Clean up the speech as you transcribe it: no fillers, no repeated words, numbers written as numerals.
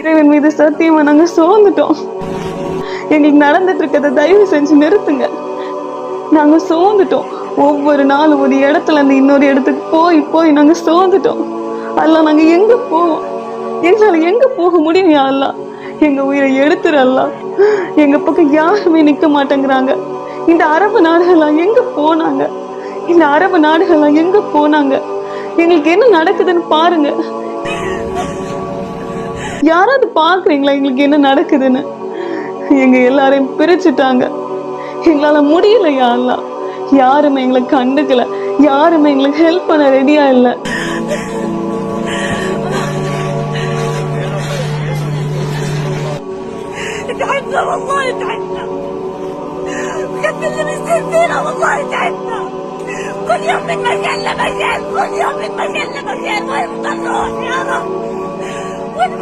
இறைவன் மீது சத்தியமா நாங்க சோர்ந்துட்டோம். எங்களுக்கு நடந்துட்டு இருக்கிறத தயவு செஞ்சு நிறுத்துங்க. நாங்க சோர்ந்துட்டோம். ஒவ்வொரு நாளும் ஒரு இடத்துல இருந்து இன்னொரு இடத்துக்கு போய் போய் நாங்க சோர்ந்துட்டோம். அல்ல நாங்க எங்க போவோம்? எங்களால எங்க போக முடியும்? யா அல்லாஹ், எங்க உயிரை எடுத்துரு அல்லாஹ். எங்க பக்கம் யாருமே நிக்க மாட்டேங்கிறாங்க. இந்த அரபு நாடுகள்லாம் எங்க போனாங்க? இந்த அரபு நாடுகள்லாம் எங்க போனாங்க? எங்களுக்கு என்ன நடக்குதுன்னு பாருங்க. யாராவது பாக்குறீங்களா எங்களுக்கு என்ன நடக்குதுன்னு? எங்க எல்லாரையும் பிரிச்சுட்டாங்க. எங்களால முடியலையா அல்லாஹ். யாருமே எங்களை கண்டுக்கல. யாருமே எங்களுக்கு ஹெல்ப் பண்ண ரெடியா இல்ல. تعبنا والله تعبنا بجد اللي بيصير فينا والله تعبنا كل يوم من مكان لمكان كل يوم من مكان لمكان وين بدنا نروح يا رب